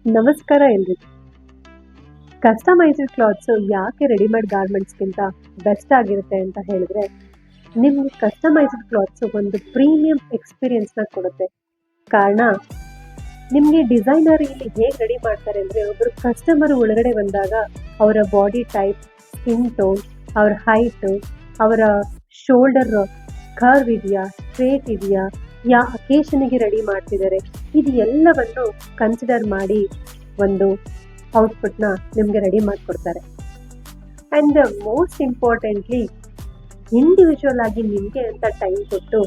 ನಮಸ್ಕಾರ ಎಲ್ರಿಗೂ. Customised clothes ಯಾಕೆ ರೆಡಿಮೇಡ್ ಗಾರ್ಮೆಂಟ್ಸ್ಗಿಂತ ಬೆಸ್ಟ್ ಆಗಿರುತ್ತೆ ಅಂತ ಹೇಳಿದ್ರೆ, ನಿಮ್ಗೆ ಕಸ್ಟಮೈಸ್ಡ್ ಕ್ಲಾತ್ಸ್ ಒಂದು ಪ್ರೀಮಿಯಂ ಎಕ್ಸ್ಪೀರಿಯನ್ಸ್ನ ಕೊಡುತ್ತೆ. ಕಾರಣ, ನಿಮಗೆ ಡಿಸೈನರ್ ಇಲ್ಲಿ ಹೇಗೆ ರೆಡಿ ಮಾಡ್ತಾರೆ ಅಂದರೆ, ಒಬ್ಬರು ಕಸ್ಟಮರ್ ಒಳಗಡೆ ಬಂದಾಗ ಅವರ ಬಾಡಿ ಟೈಪ್, ಸ್ಕಿನ್ ಟೋನ್, ಅವರ ಹೈಟು, ಅವರ ಶೋಲ್ಡರ್ ಕರ್ವ್ ಇದೆಯಾ, ಸ್ಟ್ರೇಟ್ ಇದೆಯಾ, ಯಾವ ಅಕೇಶನ್ಗೆ ರೆಡಿ ಮಾಡ್ತಿದ್ದಾರೆ, ಇದು ಎಲ್ಲವನ್ನು ಕನ್ಸಿಡರ್ ಮಾಡಿ ಒಂದು ಔಟ್ಪುಟ್ನ ನಿಮಗೆ ರೆಡಿ ಮಾಡಿಕೊಡ್ತಾರೆ. ಆ್ಯಂಡ್ ಮೋಸ್ಟ್ ಇಂಪಾರ್ಟೆಂಟ್ಲಿ, ಇಂಡಿವಿಜುವಲ್ ಆಗಿ ನಿಮಗೆ ಅಂತ ಟೈಮ್ ಕೊಟ್ಟು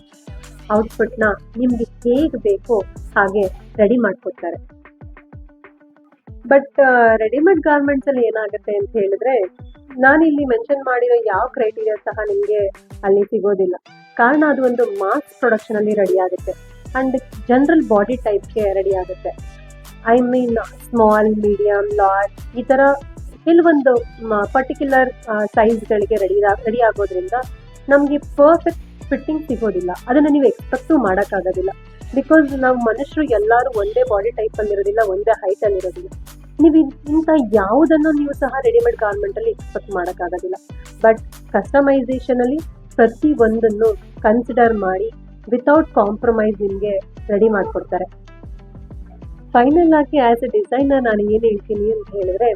ಔಟ್ಪುಟ್ನ ನಿಮಗೆ ಹೇಗೆ ಬೇಕೋ ಹಾಗೆ ರೆಡಿ ಮಾಡಿಕೊಡ್ತಾರೆ. ಬಟ್ ರೆಡಿಮೇಡ್ ಗಾರ್ಮೆಂಟ್ಸಲ್ಲಿ ಏನಾಗುತ್ತೆ ಅಂತ ಹೇಳಿದ್ರೆ, ನಾನಿಲ್ಲಿ ಮೆನ್ಷನ್ ಮಾಡಿರೋ ಯಾವ ಕ್ರೈಟೀರಿಯಾ ಸಹ ನಿಮಗೆ ಅಲ್ಲಿ ಸಿಗೋದಿಲ್ಲ. ಕಾರಣ, ಅದು ಒಂದು ಮಾಸ್ ಪ್ರೊಡಕ್ಷನಲ್ಲಿ ರೆಡಿ ಆಗುತ್ತೆ ಆ್ಯಂಡ್ ಜನರಲ್ ಬಾಡಿ ಟೈಪ್ಗೆ ರೆಡಿ ಆಗುತ್ತೆ. I mean small, medium, large ಈ ಥರ ಕೆಲವೊಂದು ಪರ್ಟಿಕ್ಯುಲರ್ ಸೈಜ್ಗಳಿಗೆ ರೆಡಿ ಆಗೋದ್ರಿಂದ ನಮಗೆ ಪರ್ಫೆಕ್ಟ್ ಫಿಟ್ಟಿಂಗ್ ಸಿಗೋದಿಲ್ಲ. ಅದನ್ನು ನೀವು ಎಕ್ಸ್ಪೆಕ್ಟು ಮಾಡೋಕ್ಕಾಗೋದಿಲ್ಲ. ಬಿಕಾಸ್ ನಾವು ಮನುಷ್ಯರು ಎಲ್ಲರೂ ಒಂದೇ ಬಾಡಿ ಟೈಪಲ್ಲಿರೋದಿಲ್ಲ, ಒಂದೇ ಹೈಟಲ್ಲಿರೋದಿಲ್ಲ. ನೀವು ಇಂಥ ಯಾವುದನ್ನು ನೀವು ಸಹ ರೆಡಿಮೇಡ್ ಗಾರ್ಮೆಂಟಲ್ಲಿ ಎಕ್ಸ್ಪೆಕ್ಟ್ ಮಾಡೋಕ್ಕಾಗೋದಿಲ್ಲ. ಬಟ್ ಕಸ್ಟಮೈಸೇಷನಲ್ಲಿ ಪ್ರತಿ ಒಂದನ್ನು ಕನ್ಸಿಡರ್ ಮಾಡಿ ವಿತೌಟ್ ಕಾಂಪ್ರಮೈಸ್ ನಿಮಗೆ ರೆಡಿ ಮಾಡಿಕೊಡ್ತಾರೆ. ಫೈನಲ್ ಆಗಿ ಆ್ಯಸ್ ಎ ಡಿಸೈನರ್ ನಾನು ಏನು ಹೇಳ್ತೀನಿ ಅಂತ ಹೇಳಿದ್ರೆ,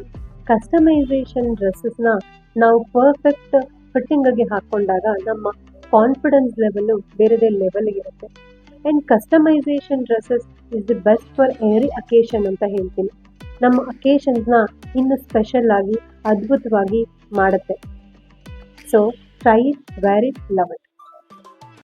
ಕಸ್ಟಮೈಸೇಷನ್ ಡ್ರೆಸ್ಸಸ್ನ ನಾವು ಪರ್ಫೆಕ್ಟ್ ಫಿಟ್ಟಿಂಗಾಗಿ ಹಾಕ್ಕೊಂಡಾಗ ನಮ್ಮ ಕಾನ್ಫಿಡೆನ್ಸ್ ಲೆವೆಲ್ಲು ಬೇರೆದೇ ಲೆವೆಲ್ಗೆ ಇರುತ್ತೆ. And customisation dresses is the best for every occasion ಅಂತ ಹೇಳ್ತೀನಿ. ನಮ್ಮ ಅಕೇಶನ್ಸ್ನ ಇನ್ನೂ ಸ್ಪೆಷಲ್ ಆಗಿ, ಅದ್ಭುತವಾಗಿ ಮಾಡುತ್ತೆ. So try it, wear it, love it.